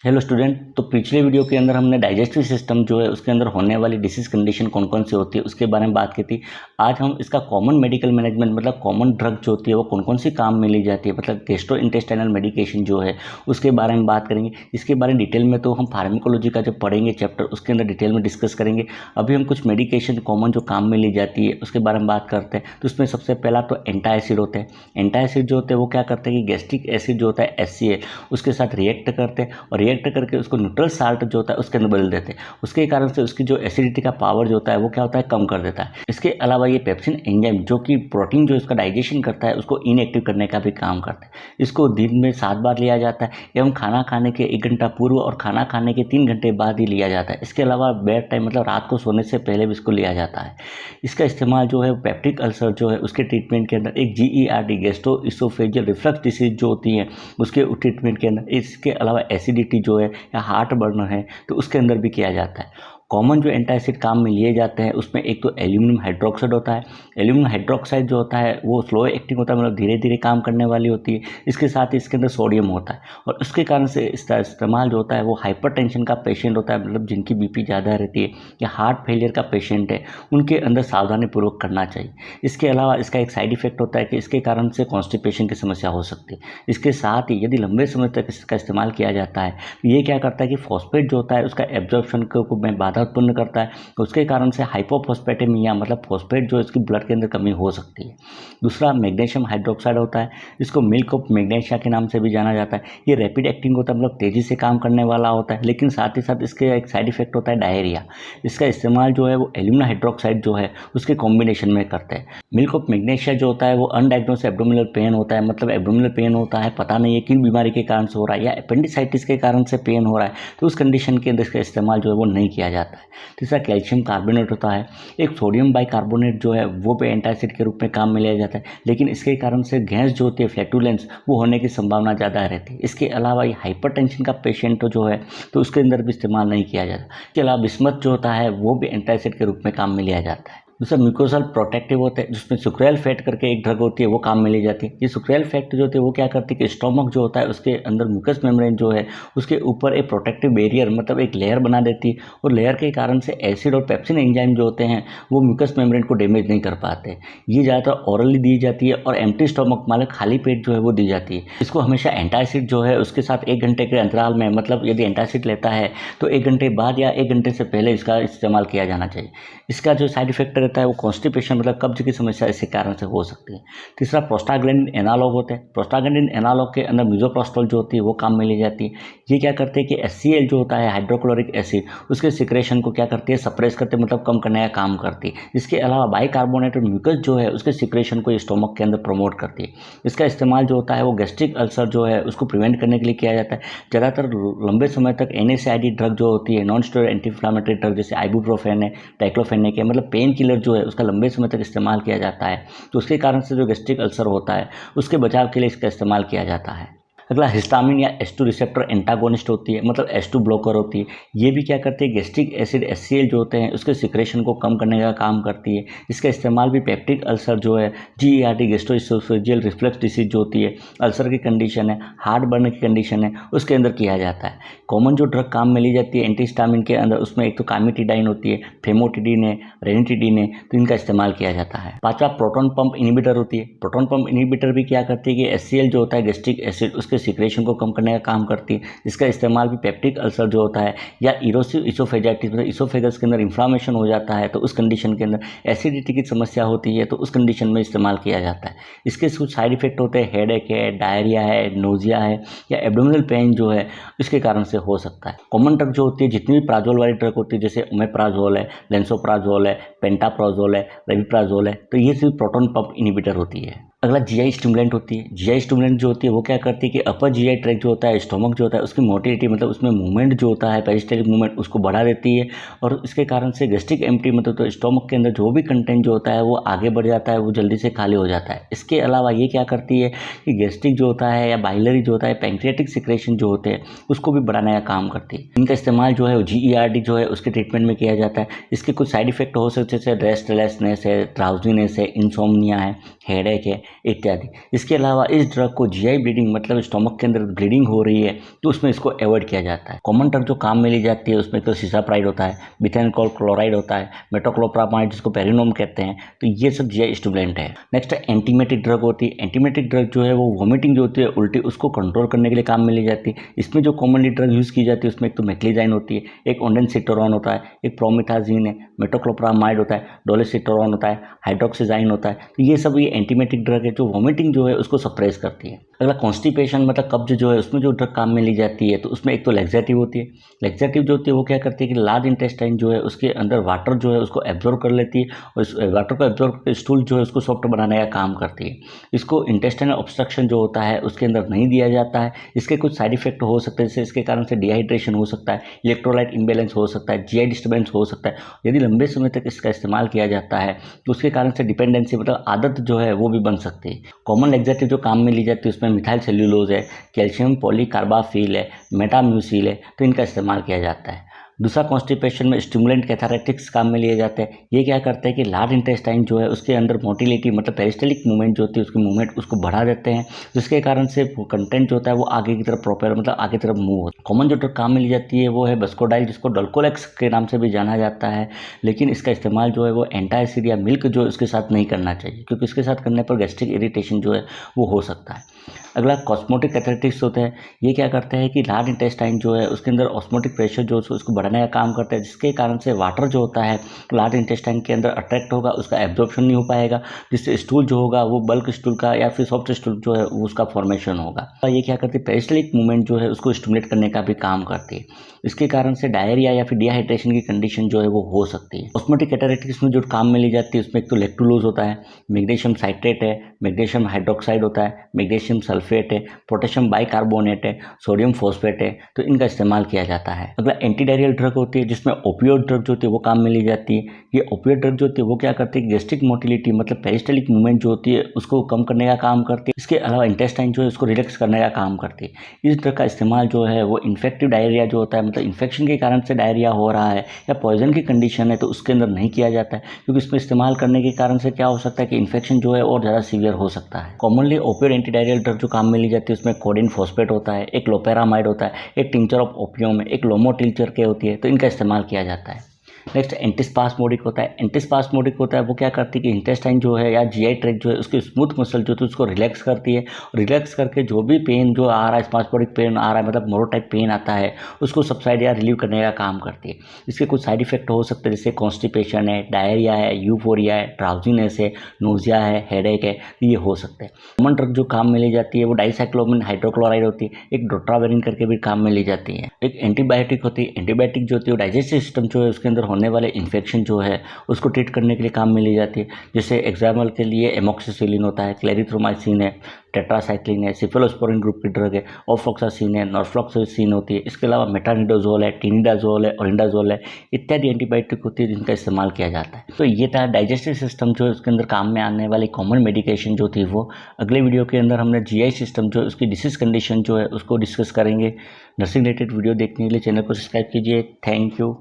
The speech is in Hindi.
Hello student. तो पिछले वीडियो के अंदर हमने डाइजेस्टिव सिस्टम जो है उसके अंदर होने वाली डिसीज कंडीशन कौन कौन सी होती है उसके बारे में बात की थी। आज हम इसका कॉमन मेडिकल मैनेजमेंट मतलब कॉमन ड्रग जो होती है वो कौन कौन सी काम में ली जाती है मतलब गैस्ट्रो इंटेस्टाइनल मेडिकेशन जो है उसके बारे में बात करेंगे। इसके बारे में डिटेल में तो हम फार्माकोलॉजी का जब पढ़ेंगे चैप्टर उसके अंदर डिटेल में डिस्कस करेंगे। अभी हम कुछ मेडिकेशन कॉमन जो काम में ली जाती है उसके बारे में बात करते हैं। तो उसमें सबसे पहला तो एंटासिड होते हैं। एंटासिड जो होते हैं वो क्या करते हैं कि गैस्ट्रिक एसिड जो होता है HCl उसके साथ रिएक्ट करते हैं और रिएक्ट करके उसको न्यूट्रल साल्ट जो होता है उसके अंदर बदल देते हैं। उसके कारण से उसकी जो एसिडिटी का पावर जो होता है वो क्या होता है कम कर देता है। इसके अलावा ये पेप्सिन एंजाइम जो कि प्रोटीन जो इसका डाइजेशन करता है उसको इनएक्टिव करने का भी काम करता है। इसको दिन में 7 बार लिया जाता है एवं खाना खाने के 1 घंटा पूर्व और खाना खाने के 3 घंटे बाद ही लिया जाता है। इसके अलावा बेड टाइम मतलब रात को सोने से पहले भी इसको लिया जाता है। इसका इस्तेमाल जो है पेप्टिक अल्सर जो है उसके ट्रीटमेंट के अंदर, एक GERD gastro oesophageal reflux disease जो होती है उसके ट्रीटमेंट के अंदर, इसके अलावा एसिडिटी जो है या हार्ट बर्न है तो उसके अंदर भी किया जाता है। कॉमन जो एंटासिड काम में लिए जाते हैं उसमें एक तो एल्यूमिनियम हाइड्रोक्साइड होता है। एल्यूमिनियम हाइड्रोक्साइड जो होता है वो स्लो एक्टिंग होता है मतलब धीरे धीरे काम करने वाली होती है। इसके साथ ही इसके अंदर सोडियम होता है और उसके कारण से इसका इस्तेमाल जो होता है वो हाइपरटेंशन का पेशेंट होता है मतलब जिनकी BP ज़्यादा रहती है या हार्ट फेलियर का पेशेंट है उनके अंदर सावधानीपूर्वक करना चाहिए। इसके अलावा इसका एक साइड इफेक्ट होता है कि इसके कारण से कॉन्स्टिपेशन की समस्या हो सकती है। इसके साथ ही यदि लंबे समय तक इसका इस्तेमाल किया जाता है तो ये क्या करता है कि फॉस्फेट जो होता है उसका एब्जॉर्प्शन को में बाधा उत्पन्न करता है। उसके कारण से हाइपोफॉस्फेटेमिया मतलब फॉस्फेट जो इसकी ब्लड के अंदर कमी हो सकती है। दूसरा मैग्नीशियम हाइड्रोक्साइड होता है। इसको मिल्क ऑफ मैग्नीशिया के नाम से भी जाना जाता है। ये रैपिड एक्टिंग होता है मतलब तेज़ी से काम करने वाला होता है, लेकिन साथ ही साथ इसके एक साइड इफेक्ट होता है डायरिया। इसका इस्तेमाल जो है वो एल्यूमिना हाइड्रोक्साइड जो है उसके कॉम्बिनेशन में करते हैं। मिल्क ऑफ मैग्नीशिया जो होता है वो अनडायग्नोस एब्डोमिनल पेन होता है मतलब एब्डोमिनल पेन होता है, पता नहीं है किन बीमारी के कारण से हो रहा है या अपेंडिसाइटिस के कारण से पेन हो रहा है तो उस कंडीशन के अंदर इसका इस्तेमाल जो है वो नहीं किया जाता है। तीसरा कैल्शियम कार्बोनेट होता है। एक सोडियम बाइकार्बोनेट जो है वो भी एंटासिड के रूप में काम में लिया जाता है, लेकिन इसके कारण से गैस जो होती है फ्लैटुलेंस वो होने की संभावना ज़्यादा रहती है। इसके अलावा ये हाइपरटेंशन का पेशेंट जो है तो उसके अंदर भी इस्तेमाल नहीं किया जाता। इसके अलावा बिस्मथ जो होता है वो भी एंटासिड के रूप में काम में लिया जाता है। दूसरा म्यूकोसल प्रोटेक्टिव होता है जिसमें सुक्रेल फैट करके एक ड्रग होती है वो काम में ली जाती है। ये सुक्रेल फैट जो होती है वो क्या करती है कि स्टोमक जो होता है उसके अंदर म्यूकस मेम्ब्रेन जो है उसके ऊपर एक प्रोटेक्टिव बैरियर मतलब एक लेयर बना देती है और लेयर के कारण से एसिड और पेप्सिन एंजाइम जो होते हैं वो म्यूकस मेम्ब्रेन को डैमेज नहीं कर पाते। ये ज़्यादातर ओरली दी जाती है और एम्प्टी स्टोमक मतलब खाली पेट जो है वो दी जाती है। इसको हमेशा एंटासिड जो है उसके साथ 1 घंटे के अंतराल में मतलब यदि एंटासिड लेता है तो 1 घंटे बाद या 1 घंटे से पहले इसका इस्तेमाल किया जाना चाहिए। इसका जो साइड इफेक्ट रहता है वो कॉन्स्टिपेशन मतलब कब्ज की समस्या इसके कारण से हो सकती है। तीसरा प्रोस्टाग्लैंडिन एनालॉग होते हैं। प्रोस्टाग्लैंडिन एनालॉग के अंदर मिजोप्रोस्टॉल जो होती है वो काम में ली जाती है। ये क्या करते हैं कि HCl जो होता है हाइड्रोक्लोरिक एसिड उसके सिक्रेशन को क्या करती है सप्रेस करते मतलब कम करने का काम करती है। इसके अलावा बाइकार्बोनेट और म्यूकस जो है उसके सिक्रेशन को स्टोमक के अंदर प्रमोट करती है। इसका इस्तेमाल जो होता है वो गैस्ट्रिक अल्सर जो है उसको प्रिवेंट करने के लिए किया जाता है। ज़्यादातर लंबे समय तक NSAID ड्रग जो होती है non steroid anti inflammatory drug जैसे आइबुप्रोफेन है, डाइक्लोफेनेक है मतलब पेन किलर जो है उसका लंबे समय तक इस्तेमाल किया जाता है तो उसके कारण से जो गैस्ट्रिक अल्सर होता है उसके बचाव के लिए इसका इस्तेमाल किया जाता है। अगला हिस्टामिन या H2 रिसेप्टर एंटागोनिस्ट होती है मतलब H2 ब्लॉकर होती है। ये भी क्या करती है गैस्ट्रिक एसिड HCl जो होते हैं उसके सिक्रेशन को कम करने का काम करती है। इसका इस्तेमाल भी पेप्टिक अल्सर जो है GERD गैस्ट्रोइसोफेजियल रिफ्लक्स डिसीज जो होती है, अल्सर की कंडीशन है, हार्ट बर्न की कंडीशन है उसके अंदर किया जाता है। कॉमन जो ड्रग काम में ली जाती है एंटीहिस्टामिन के अंदर उसमें एक तो कामिटिडाइन होती है, फेमोटिडीन है, रेनिटिडीन है तो इनका इस्तेमाल किया जाता है। पांचवा प्रोटॉन पंप इनिबिटर होती है। प्रोटॉन पंप इनिबिटर भी क्या करती है कि HCl जो होता है गैस्ट्रिक एसिड उसके सिक्रेशन को कम करने का काम करती है। इसका इस्तेमाल भी पेप्टिक अल्सर जो होता है या इरोसिव इसोफेजाइटिस मतलब इसोफेगस के अंदर इन्फ्लामेशन हो जाता है तो उस कंडीशन के अंदर एसिडिटी की समस्या होती है तो उस कंडीशन में इस्तेमाल किया जाता है। इसके कुछ साइड इफेक्ट होते हैं, हेडेक है, डायरिया है, नोजिया है या एब्डोमिनल पेन जो है इसके कारण से हो सकता है। कॉमन ड्रग जो होती है जितनी भी प्राजोल वाली ड्रग होती है जैसे ओमेप्राजोल है, लेंसोप्राजोल है, पेंटाप्राजोल है, रेविप्राजोल है तो ये सिर्फ प्रोटॉन पंप इनिबिटर होती है। अगला GI स्टिमुलेंट होती है। GI स्टिमुलेंट जो होती है वो क्या करती है कि अपर GI ट्रैक जो होता है स्टोमक जो होता है उसकी मोटिलिटी मतलब उसमें मूवमेंट जो होता है पेरिस्टलिक मूवमेंट उसको बढ़ा देती है और इसके कारण से गैस्ट्रिक एम्प्टी मतलब तो स्टोमक के अंदर जो भी कंटेंट जो होता है वो आगे बढ़ जाता है, वो जल्दी से खाली हो जाता है। इसके अलावा ये क्या करती है कि गैस्ट्रिक जो होता है या बाइलरी जो होता है पैंक्रियाटिक सिक्रेशन जो होते हैं उसको भी बढ़ाने का काम करती है। इनका इस्तेमाल जो है GERD जो है उसके ट्रीटमेंट में किया जाता है। इसके कुछ साइड इफेक्ट हो सकते हैं जैसे रेस्टलेसनेस है, ड्राउजीनेस है, इंसोम्निया है, हेडेक है इत्यादि। इसके अलावा इस ड्रग को जीआई ब्लीडिंग मतलब स्टोमक के अंदर ब्लीडिंग हो रही है तो उसमें इसको अवॉइड किया जाता है। कॉमन ड्रग जो काम में ली जाती है उसमें तो सीसाप्राइड होता है, मिथाइल क्लोराइड होता है, मेटोक्लोप्रामाइड जिसको पेरिनोम कहते हैं, तो ये सब जीआई स्टिमुलेंट है। नेक्स्ट एंटीमेटिक ड्रग होती है। एंटीमेटिक ड्रग जो है वो वोमिटिंग जो होती है उल्टी उसको कंट्रोल करने के लिए काम में ली जाती है। इसमें जो कॉमनली ड्रग यूज़ की जाती है उसमें एक तो मेक्लीजाइन होती है, एक ओंडेनसिटोरॉन होता है, एक प्रोमिथाजीन है, मेटोक्लोप्रामाइड होता है, डोलेसिटोरॉन होता है, हाइड्रोक्सीजाइन होता है। तो ये सब ये एंटीमेटिक ड्रग है जो वोमिटिंग जो है उसको सप्रेस करती है। अगला कॉन्स्टिपेशन मतलब कब्ज जो है उसमें जो ड्रग काम में ली जाती है तो उसमें एक तो लैक्सेटिव होती है। लैक्सेटिव जो होती है वो क्या करती है कि लार्ज इंटेस्टाइन जो है उसके अंदर वाटर जो है उसको एब्जॉर्ब कर लेती है और इस वाटर को एब्जॉर्ब करके स्टूल जो है उसको सॉफ्ट बनाने का काम करती है। इसको इंटेस्टाइनल ऑब्स्ट्रक्शन जो होता है उसके अंदर नहीं दिया जाता है। इसके कुछ साइड इफेक्ट हो सकते हैं, जैसे इसके कारण से डिहाइड्रेशन हो सकता है, इलेक्ट्रोलाइट इम्बैलेंस हो सकता है, जीआई डिस्टर्बेंस हो सकता है। यदि लंबे समय तक इसका इस्तेमाल किया जाता है तो उसके कारण से डिपेंडेंसी मतलब आदत जो है वो भी बन सकती है। कॉमन लैक्सेटिव जो काम में ली जाती है उसमें मिथाइल सेल्यूलोज है, कैल्शियम पॉलीकार्बाफिल है, मेटाम्यूसिल है, तो इनका इस्तेमाल किया जाता है। दूसरा कॉन्स्टिपेशन में स्टिमुलेंट कैथारेटिक्स काम में लिए जाते हैं। ये क्या करते हैं कि लार्ज इंटेस्टाइन जो है उसके अंदर मोटिलिटी मतलब पेरिस्टलिक मूवमेंट जो होती है उसकी मूवमेंट उसको बढ़ा देते हैं, जिसके कारण से कंटेंट जो होता है वो आगे की तरफ प्रोपेल मतलब आगे की तरफ मूव होता है। कॉमन जो ड्रग काम में ली जाती है वो है बस्कोडाइल जिसको डल्कोलेक्स के नाम से भी जाना जाता है, लेकिन इसका इस्तेमाल जो है वो एंटासिड या मिल्क जो है उसके साथ नहीं करना चाहिए क्योंकि इसके साथ करने पर गैस्ट्रिक इरिटेशन जो है वो हो सकता है। अगला कॉस्मोटिक कैथारेटिक्स होते हैं। ये क्या करते हैं कि लार्ज इंटेस्टाइन जो है उसके अंदर ऑस्मोटिक प्रेशर जो उसको बढ़ाने का काम करता है, जिसके कारण से वाटर जो होता है लार्ज इंटेस्टाइन के अंदर अट्रैक्ट होगा, उसका एब्जॉर्प्शन नहीं हो पाएगा, जिससे स्टूल जो होगा वो बल्क स्टूल का या फिर सॉफ्ट स्टूल जो है वो उसका फॉर्मेशन होगा। ये क्या करती है पेरिस्टलिक मूवमेंट जो है उसको स्टिमुलेट करने का भी काम करती है। इसके कारण से डायरिया या फिर डिहाइड्रेशन की कंडीशन जो है वो हो सकती है। ऑस्मोटिक कैथारेटिक्स में जो काम में ली जाती है उसमें एक तो लैक्टुलोज होता है, मैग्नीशियम साइट्रेट है, मैग्नीशियम हाइड्रोक्साइड होता है, मैग्नीशियम सल्फेट है, पोटेशियम बाइकार्बोनेट है, सोडियम फॉस्फेट है, तो इनका इस्तेमाल किया जाता है। अगला एंटी डायरियल ड्रग होती है जिसमें ओपियोइड ड्रग जो होती है वो काम में ली जाती है। ये ओपियोइड ड्रग जो होती है वो क्या करती है गैस्ट्रिक मोटिलिटी मतलब पेरिस्टलिक मूवमेंट जो होती है उसको कम करने का काम करती है। इसके अलावा इंटेस्टाइन जो है उसको रिलैक्स करने का काम करती है। इस ड्रग का इस्तेमाल जो है वो इन्फेक्टिव डायरिया जो होता है मतलब इन्फेक्शन के कारण से डायरिया हो रहा है या पॉइजन की कंडीशन है तो उसके अंदर नहीं किया जाता है, क्योंकि इसमें इस्तेमाल करने के कारण से क्या हो सकता है कि इन्फेक्शन जो है और ज़्यादा सीवियर हो सकता है। Commonly opioid anti diarrhoeal drug जो काम में ली जाती है उसमें कोडिन फॉस्फेट होता है, एक लोपेरामाइड होता है, एक टिंचर ऑफ ओपियम है, एक लोमोटिल्चर के होती है, तो इनका इस्तेमाल किया जाता है। नेक्स्ट एंटीस्पास्मोडिक होता है। एंटीस्पास्मोडिक होता है वो क्या करती है कि इंटेस्टाइन जो है या जीआई ट्रैक्ट जो है उसकी स्मूथ मसल जो है उसको रिलैक्स करती है। रिलैक्स करके जो भी पेन जो आ रहा है स्पास्मोडिक पेन आ रहा है मतलब मोरो टाइप पेन आता है उसको सबसाइड या रिलीव करने का काम करती है। इसके कुछ साइड इफेक्ट हो सकते हैं जैसे कॉन्स्टिपेशन है, डायरिया है, यूफोरिया है, ड्राउजीनेस है, नोजिया है, हेडेक है, ये हो सकते हैं। कॉमन ड्रग जो काम में ली जाती है वो डाइसाइक्लोमिन हाइड्रोक्लोराइड होती है, एक डोट्रावेरिन करके भी काम में ली जाती है। एक एंटीबायोटिक होती है। एंटीबायोटिक जो होती है डाइजेस्टिव सिस्टम जो है उसके अंदर होने वाले इन्फेक्शन जो है उसको ट्रीट करने के लिए काम में ली जाती है। जैसे एग्जाम्पल के लिए एमोक्सिसिलिन होता है, क्लेरिथ्रोमाइसिन है, टेट्रासाइक्लिन है, सिफेलोस्पोरिन ग्रुप की ड्रग है, ऑफ्लॉक्सासिन है, नॉर्फ्लॉक्सासिन होती है। इसके अलावा मेटानिडाजोल है, टिनिडाजोल है, ओरिंडाजोल है, इत्यादि एंटीबायोटिक होती है जिनका इस्तेमाल किया जाता है। तो ये था डाइजेस्टिव सिस्टम जो है उसके अंदर काम में आने वाली कॉमन मेडिकेशन जो थी वो। अगले वीडियो के अंदर हमने जीआई सिस्टम जो है उसकी डिसीज कंडीशन जो है उसको डिस्कस करेंगे। नर्सिंग रिलेटेड वीडियो देखने के लिए चैनल को सब्सक्राइब कीजिए। Thank you.